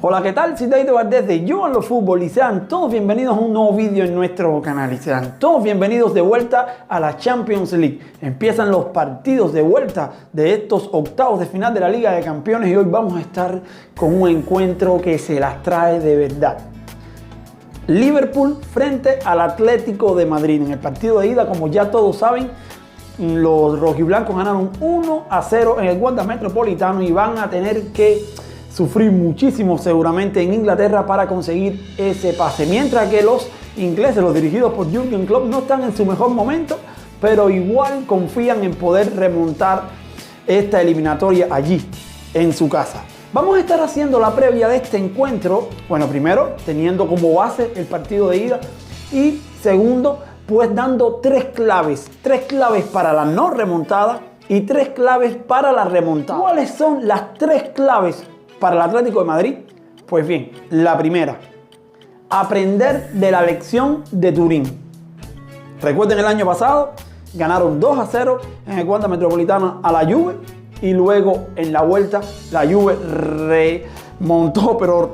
Hola, ¿qué tal? Soy David Valdés de Yo Hablo Fútbol y sean todos bienvenidos a un nuevo vídeo en nuestro canal y sean todos bienvenidos de vuelta a la Champions League. Empiezan los partidos de vuelta de estos octavos de final de la Liga de Campeones y hoy vamos a estar con un encuentro que se las trae de verdad. Liverpool frente al Atlético de Madrid. En el partido de ida, como ya todos saben, los rojiblancos ganaron 1-0 en el Wanda Metropolitano y van a tener que sufrir muchísimo seguramente en Inglaterra para conseguir ese pase. Mientras que los ingleses, los dirigidos por Jürgen Klopp, no están en su mejor momento, pero igual confían en poder remontar esta eliminatoria allí, en su casa. Vamos a estar haciendo la previa de este encuentro. Bueno, primero, teniendo como base el partido de ida y segundo, pues dando tres claves para la no remontada y tres claves para la remontada. ¿Cuáles son las tres claves para el Atlético de Madrid? Pues bien, la primera, aprender de la lección de Turín. Recuerden, el año pasado ganaron 2-0 en el Wanda Metropolitano a la Juve y luego en la vuelta la Juve remontó, pero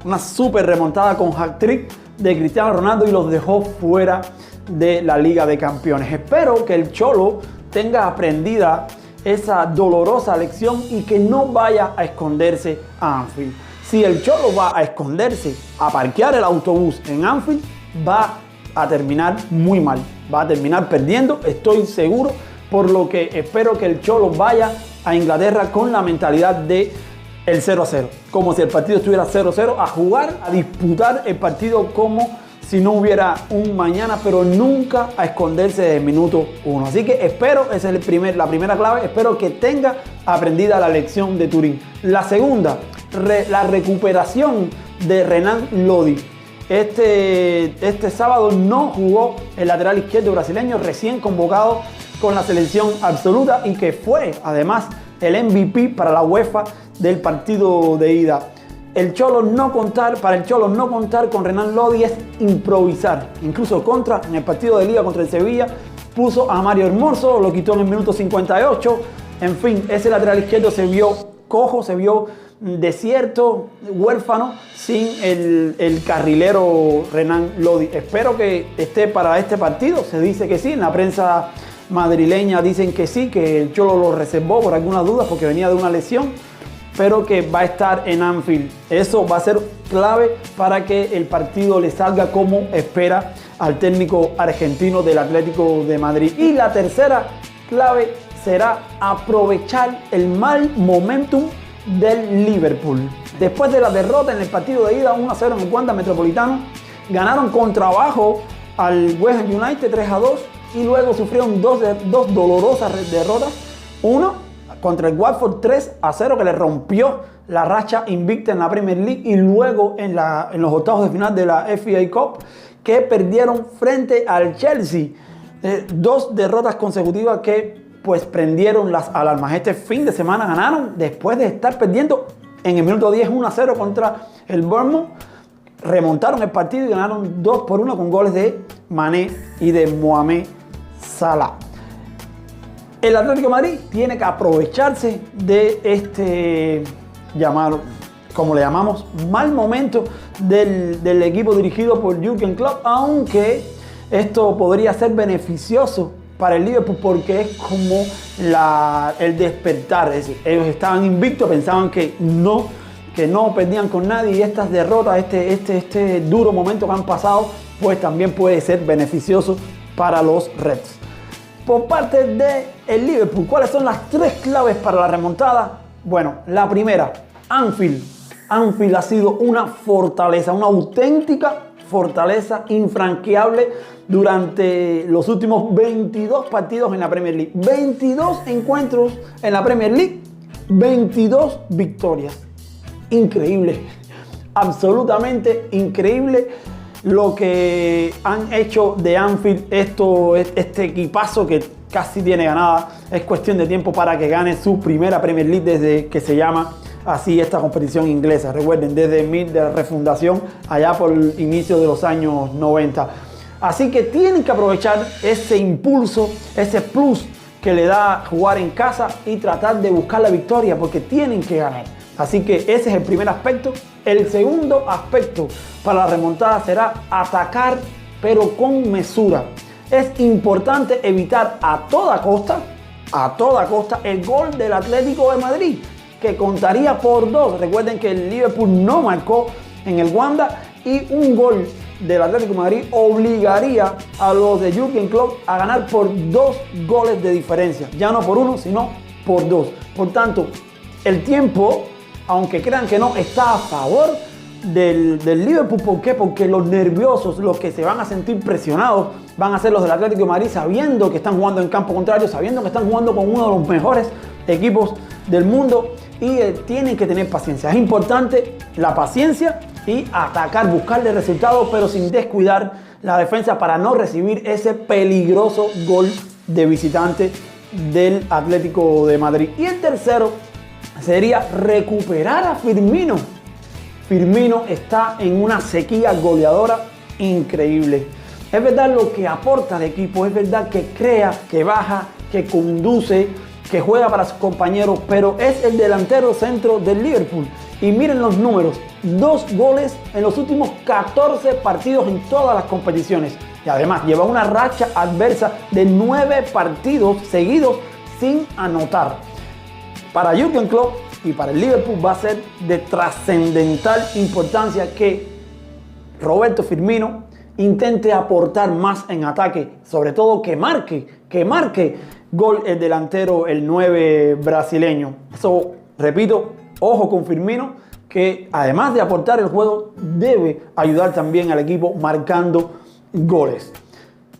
una súper remontada con hat-trick de Cristiano Ronaldo y los dejó fuera de la Liga de Campeones. Espero que el Cholo tenga aprendida esa dolorosa lección y que no vaya a esconderse a Anfield. Si el Cholo va a esconderse, a parquear el autobús en Anfield, va a terminar muy mal, va a terminar perdiendo, estoy seguro, por lo que espero que el Cholo vaya a Inglaterra con la mentalidad de el 0-0, como si el partido estuviera 0-0, a jugar, a disputar el partido como si no hubiera un mañana, pero nunca a esconderse desde el minuto 1. Así que espero, esa es la primera clave, espero que tenga aprendida la lección de Turín. La segunda, la recuperación de Renan Lodi. Este sábado no jugó el lateral izquierdo brasileño, recién convocado con la selección absoluta y que fue además el MVP para la UEFA del partido de ida. Para el Cholo no contar con Renan Lodi es improvisar. Incluso en el partido de liga contra el Sevilla puso a Mario Hermoso, lo quitó en el minuto 58. En fin, ese lateral izquierdo se vio cojo, se vio desierto, huérfano, sin el carrilero Renan Lodi. Espero que esté para este partido. Se dice que sí, en la prensa madrileña dicen que sí, que el Cholo lo reservó por algunas dudas porque venía de una lesión, pero que va a estar en Anfield. Eso va a ser clave para que el partido le salga como espera al técnico argentino del Atlético de Madrid. Y la tercera clave será aprovechar el mal momentum del Liverpool. Después de la derrota en el partido de ida 1-0 en el Wanda Metropolitano, ganaron con trabajo al West Ham United 3-2 y luego sufrieron dos dolorosas derrotas. Uno contra el Watford 3-0 que le rompió la racha invicta en la Premier League y luego en los octavos de final de la FA Cup que perdieron frente al Chelsea. Dos derrotas consecutivas que pues prendieron las alarmas. Este fin de semana ganaron después de estar perdiendo en el minuto 10 1-0 contra el Bournemouth. Remontaron el partido y ganaron 2-1 con goles de Mané y de Mohamed Salah. El Atlético de Madrid tiene que aprovecharse de este como le llamamos, mal momento del equipo dirigido por Jürgen Klopp, aunque esto podría ser beneficioso para el Liverpool porque es como el despertar. Es decir, ellos estaban invictos, pensaban que no perdían con nadie y estas derrotas, este duro momento que han pasado, pues también puede ser beneficioso para los Reds. Por parte del Liverpool, ¿cuáles son las tres claves para la remontada? Bueno, la primera, Anfield. Anfield ha sido una fortaleza, una auténtica fortaleza infranqueable durante los últimos 22 partidos en la Premier League. 22 encuentros en la Premier League, 22 victorias. Increíble, absolutamente increíble lo que han hecho de Anfield este equipazo que casi tiene ganada. Es cuestión de tiempo para que gane su primera Premier League desde que se llama así esta competición inglesa. Recuerden, desde la refundación allá por el inicio de los años 90. Así que tienen que aprovechar ese impulso, ese plus que le da jugar en casa y tratar de buscar la victoria porque tienen que ganar. Así que ese es el primer aspecto. El segundo aspecto para la remontada será atacar, pero con mesura. Es importante evitar a toda costa el gol del Atlético de Madrid, que contaría por 2. Recuerden que el Liverpool no marcó en el Wanda y un gol del Atlético de Madrid obligaría a los de Jürgen Klopp a ganar por 2 goles de diferencia. Ya no por 1, sino por 2. Por tanto, el tiempo, aunque crean que no, está a favor del Liverpool. ¿Por qué? Porque los nerviosos, los que se van a sentir presionados, van a ser los del Atlético de Madrid, sabiendo que están jugando en campo contrario, sabiendo que están jugando con uno de los mejores equipos del mundo y tienen que tener paciencia. Es importante la paciencia y atacar, buscarle resultados, pero sin descuidar la defensa para no recibir ese peligroso gol de visitante del Atlético de Madrid. Y el tercero sería recuperar a Firmino. Firmino está en una sequía goleadora increíble. Es verdad lo que aporta al equipo, es verdad que crea, que baja, que conduce, que juega para sus compañeros, pero es el delantero centro del Liverpool. Y miren los números, 2 goles en los últimos 14 partidos en todas las competiciones. Y además lleva una racha adversa de 9 partidos seguidos sin anotar. Para Jürgen Klopp y para el Liverpool va a ser de trascendental importancia que Roberto Firmino intente aportar más en ataque, sobre todo que marque gol el delantero, el 9 brasileño. Eso, repito, ojo con Firmino, que además de aportar el juego, debe ayudar también al equipo marcando goles.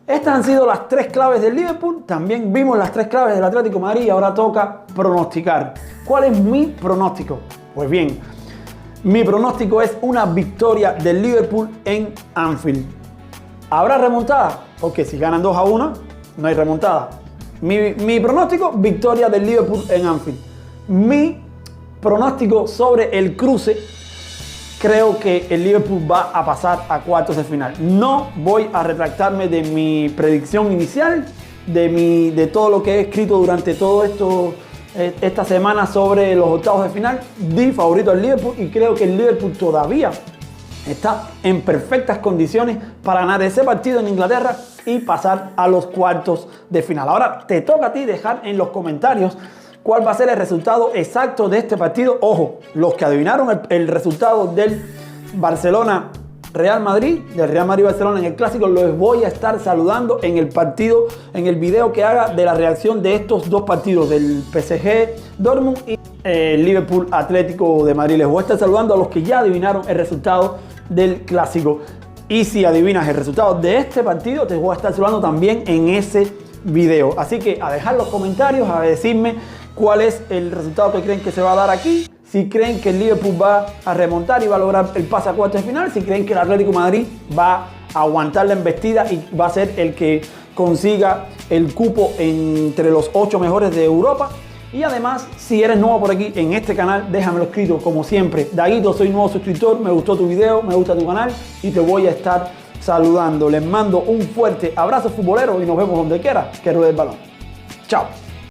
Estas han sido las 3 claves del Liverpool. También vimos las 3 claves del Atlético de Madrid y ahora toca pronosticar. ¿Cuál es mi pronóstico? Pues bien, mi pronóstico es una victoria del Liverpool en Anfield. ¿Habrá remontada? Porque si ganan 2-1, no hay remontada. Mi pronóstico, victoria del Liverpool en Anfield. Mi pronóstico sobre el cruce, creo que el Liverpool va a pasar a cuartos de final. No voy a retractarme de mi predicción inicial, de todo lo que he escrito durante todo esta semana sobre los octavos de final. Di favorito al Liverpool y creo que el Liverpool todavía está en perfectas condiciones para ganar ese partido en Inglaterra y pasar a los cuartos de final. Ahora te toca a ti dejar en los comentarios cuál va a ser el resultado exacto de este partido. Ojo, los que adivinaron el resultado del Barcelona-Real Madrid, del Real Madrid-Barcelona en el Clásico, los voy a estar saludando en el partido, en el video que haga de la reacción de estos 2 partidos, del PSG-Dortmund y el Liverpool-Atlético de Madrid. Les voy a estar saludando a los que ya adivinaron el resultado del Clásico. Y si adivinas el resultado de este partido, te voy a estar saludando también en ese video. Así que a dejar los comentarios, a decirme cuál es el resultado que creen que se va a dar aquí. Si creen que el Liverpool va a remontar y va a lograr el pase a cuartos de final. Si creen que el Atlético de Madrid va a aguantar la embestida y va a ser el que consiga el cupo entre los 8 mejores de Europa. Y además, si eres nuevo por aquí en este canal, déjamelo escrito como siempre. Daguito, soy nuevo suscriptor, me gustó tu video, me gusta tu canal y te voy a estar saludando. Les mando un fuerte abrazo futbolero y nos vemos donde quiera que ruede el balón. Chao.